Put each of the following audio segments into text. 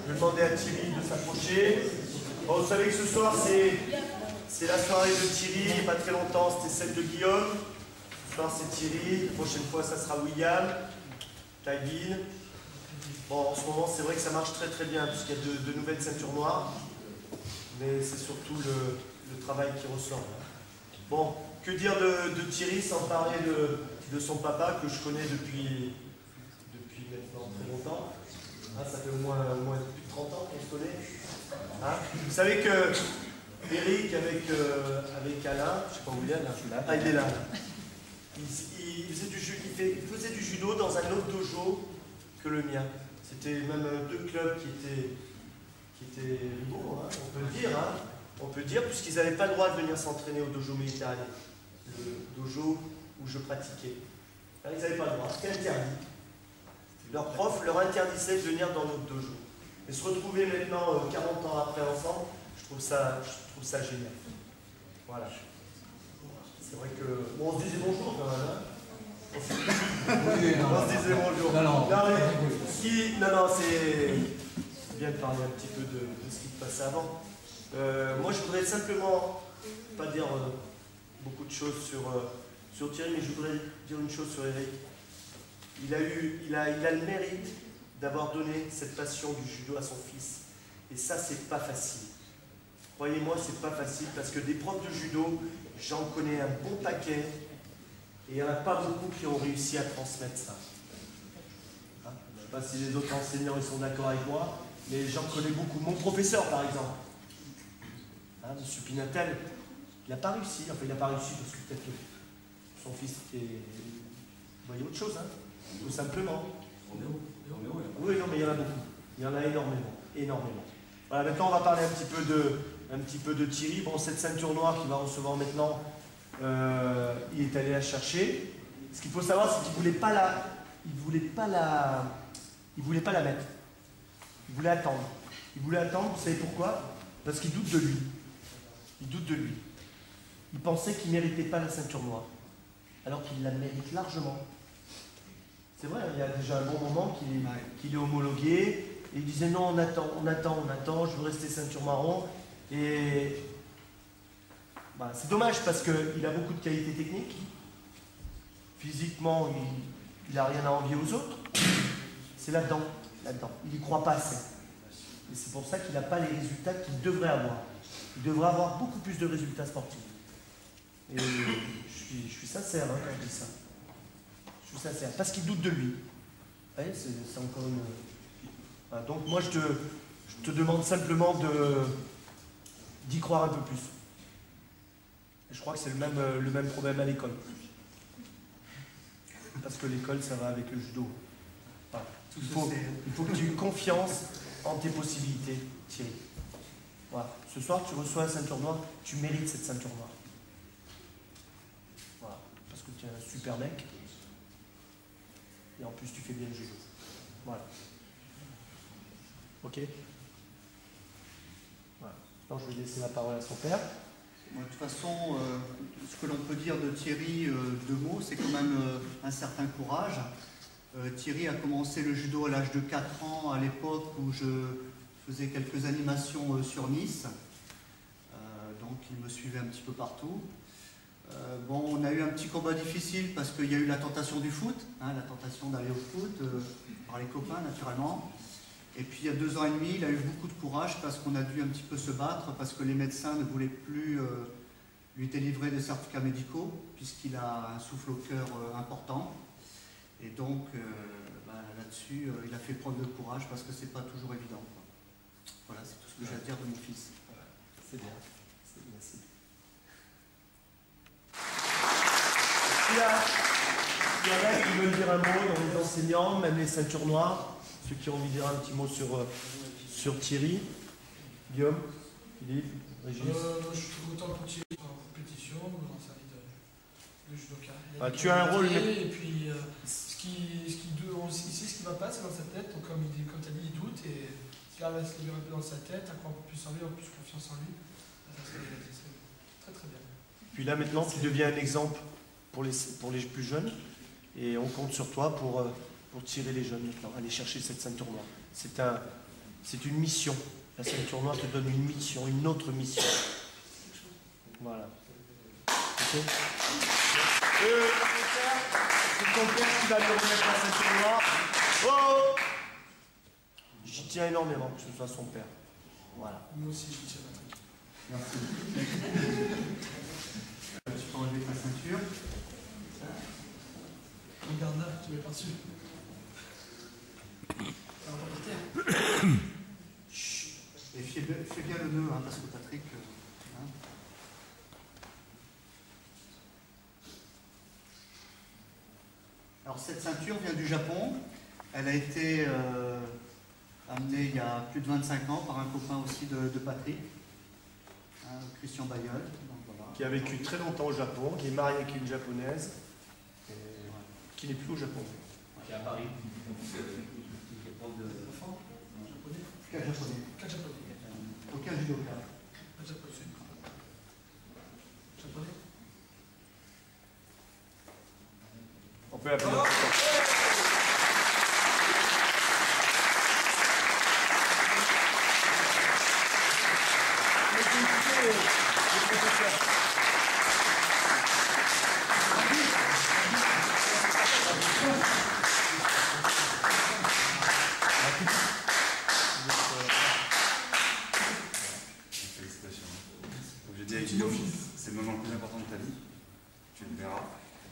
Je vais demander à Thierry de s'approcher. Bon, vous savez que ce soir, c'est la soirée de Thierry. Il n'y a pas très longtemps, c'était celle de Guillaume. Ce soir, c'est Thierry. La prochaine fois, ça sera William, Taïbin. Bon, en ce moment, c'est vrai que ça marche très très bien, puisqu'il y a de nouvelles ceintures noires. Mais c'est surtout le travail qui ressort. Bon, que dire de Thierry sans parler de son papa, que je connais depuis maintenant très longtemps. Hein, ça fait au moins plus de 30 ans qu'on se connaît. Hein, vous savez que Eric avec Alain, je ne sais pas où il est là. Ah, il est là. Il faisait du judo dans un autre dojo que le mien. C'était même deux clubs qui étaient bons, hein, on peut le dire. Hein. On peut dire, puisqu'ils n'avaient pas le droit de venir s'entraîner au dojo Méditerranée, le dojo où je pratiquais. Alors, ils n'avaient pas le droit, c'était interdit. Leur prof leur interdisait de venir dans notre dojo. Et se retrouver maintenant, 40 ans après ensemble, je trouve ça génial. Voilà. C'est vrai que... Bon, on se disait bonjour quand même, hein. On se disait bonjour. Non, c'est bien de parler un petit peu de ce qui se passait avant. Moi, je voudrais simplement, pas dire beaucoup de choses sur Thierry, mais je voudrais dire une chose sur Eric. Il a le mérite d'avoir donné cette passion du judo à son fils. Et ça, c'est pas facile. Croyez-moi, c'est pas facile, parce que des profs de judo, j'en connais un bon paquet, et il n'y en a pas beaucoup qui ont réussi à transmettre ça. Hein, je ne sais pas si les autres enseignants ils sont d'accord avec moi, mais j'en connais beaucoup. Mon professeur, par exemple, hein, M. Pinatel, il n'a pas réussi. Enfin, il n'a pas réussi parce que peut-être que son fils voyait autre chose, hein, tout simplement. Oui, non, mais il y en a beaucoup. Il y en a énormément. Voilà, maintenant, on va parler un petit peu de Thierry. Bon, cette ceinture noire qu'il va recevoir maintenant, il est allé la chercher. Ce qu'il faut savoir, c'est qu'il ne voulait pas la mettre. Il voulait attendre. Vous savez pourquoi? Parce qu'il doute de lui. Il pensait qu'il ne méritait pas la ceinture noire, alors qu'il la mérite largement. C'est vrai, il y a déjà un bon moment qu'il est homologué, et il disait non, on attend, je veux rester ceinture marron. Et bah, c'est dommage parce qu'il a beaucoup de qualités techniques. Physiquement, il n'a rien à envier aux autres. C'est là-dedans. Il n'y croit pas assez. Et c'est pour ça qu'il n'a pas les résultats qu'il devrait avoir. Il devrait avoir beaucoup plus de résultats sportifs. Et je suis sincère hein, quand je dis ça. Je suis sincère. Parce qu'il doute de lui. Vous voyez, c'est encore une... Voilà, donc moi, je te demande simplement d'y croire un peu plus. Et je crois que c'est le même problème à l'école. Parce que l'école, ça va avec le judo. Voilà. Il faut que tu aies confiance en tes possibilités, Thierry. Voilà. Ce soir, tu reçois la ceinture noire, tu mérites cette ceinture noire. Voilà. Parce que tu es un super mec. Et en plus, tu fais bien le judo. Voilà. Ok. Voilà. Alors, je vais laisser la parole à son père. De toute façon, ce que l'on peut dire de Thierry, deux mots, c'est quand même un certain courage. Thierry a commencé le judo à l'âge de 4 ans, à l'époque où je faisais quelques animations sur Nice. Donc il me suivait un petit peu partout. Bon, on a eu un petit combat difficile parce qu'il y a eu la tentation du foot, hein, la tentation d'aller au foot, par les copains naturellement. Et puis il y a 2 ans et demi, il a eu beaucoup de courage parce qu'on a dû un petit peu se battre, parce que les médecins ne voulaient plus lui délivrer des certificats médicaux, puisqu'il a un souffle au cœur important. Et donc là-dessus, il a fait preuve de courage parce que c'est pas toujours évident, quoi. Voilà, c'est tout ce que j'ai à dire de mon fils. Voilà. C'est bien. Merci. Il y en a qui veulent dire un mot dans les enseignants, même les ceintures noires. Ceux qui ont envie de dire un petit mot sur Thierry. Guillaume, Philippe, Régis. Je suis content pour Thierry en compétition, dans sa vie de judoka. Tu as un rôle. Et puis, ce qui va pas, c'est dans sa tête. Donc, comme tu as dit, il doute. Et s'il arrive à se libérer un peu dans sa tête, à croire un peu plus en lui, en plus confiance en lui, c'est très très bien. Puis là, maintenant, tu deviens un exemple pour les plus jeunes. Et on compte sur toi pour tirer les jeunes maintenant, aller chercher cette ceinture noire. C'est une mission. La ceinture noire te donne une mission, une autre mission. Voilà. Ok. C'est ton père qui va lui remettre la ceinture noire. Oh! J'y tiens énormément que ce soit son père. Voilà. Moi aussi, je tiens Patrick. Merci. Tu peux enlever ta ceinture. Regarde là, tu mets par-dessus. Ça va pas par terre. Et fais bien le nœud, hein, parce que Patrick... hein. Alors cette ceinture vient du Japon. Elle a été amenée il y a plus de 25 ans par un copain aussi de Patrick, hein, Christian Bayeul. Donc, voilà. Qui a vécu très longtemps au Japon, qui est marié avec une japonaise, et qui n'est plus au Japon. Qui est à Paris. Aucun japonais. Quatre japonais. Aucun judoka. Quatre japonais. Japonais. On peut l'applaudir. Félicitations. Comme j'ai dit à Guillaume, c'est le moment le plus important de ta vie. Tu le verras.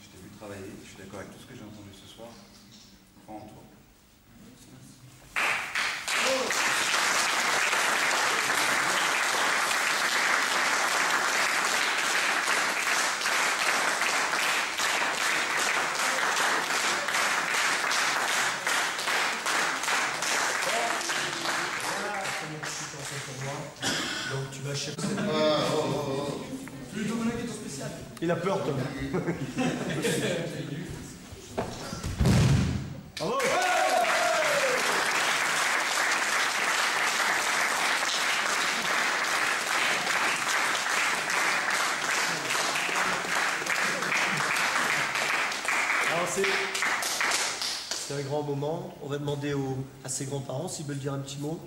Je t'ai vu travailler. Je suis d'accord avec tout ce que j'ai entendu ce soir. Crois en toi. Donc tu vas chercher. Tu lui donnes un gâteau spécial. Il a peur, Tom. Bravo. Alors c'est un grand moment. On va demander à ses grands-parents s'ils veulent dire un petit mot.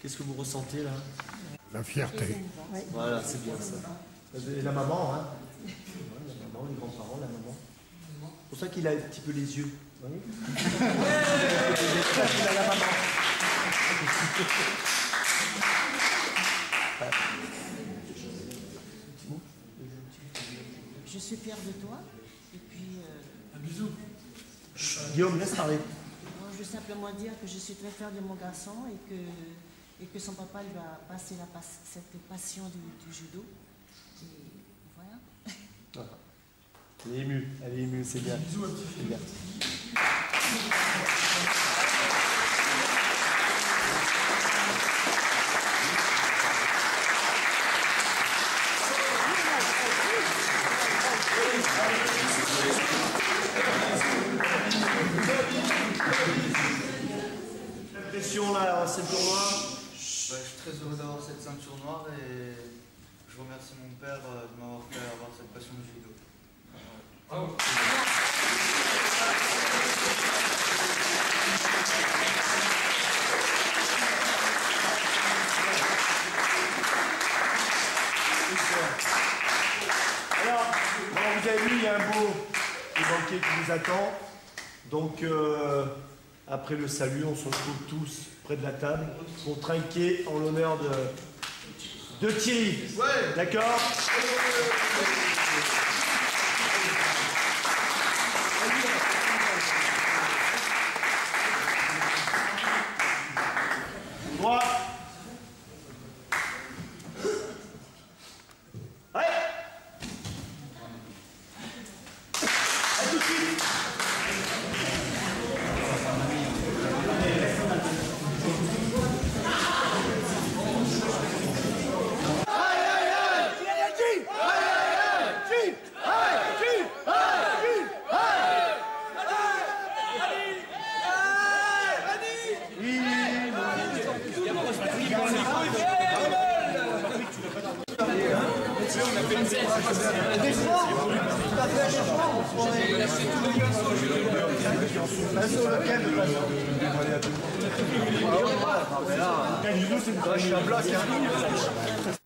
Qu'est-ce que vous ressentez là? La fierté. Voilà, c'est bien ça. Et la maman, hein? Ouais, la maman, les grands-parents, la maman. C'est pour ça qu'il a un petit peu les yeux. Vous voyez? Il a la maman. Je suis fière de toi. Et puis, Un bisou. Guillaume, laisse parler. moi, je veux simplement dire que je suis très fière de mon garçon et que son papa lui a passé cette passion du judo. Et voilà. Elle est émue, c'est bien. Bisous, un petit C'est bien. Question là, c'est le tournoi. Je suis très heureux d'avoir cette ceinture noire et je remercie mon père de m'avoir fait avoir cette passion du judo. Bravo. Alors, vous avez vu, il y a un beau banquet qui vous attend. Donc, après le salut, on se retrouve tous près de la table pour trinquer en l'honneur de Thierry. Ouais. D'accord? Droit. Ouais. À tout de suite. mais là, Le judo, c'est une je suis à bloc. Hein.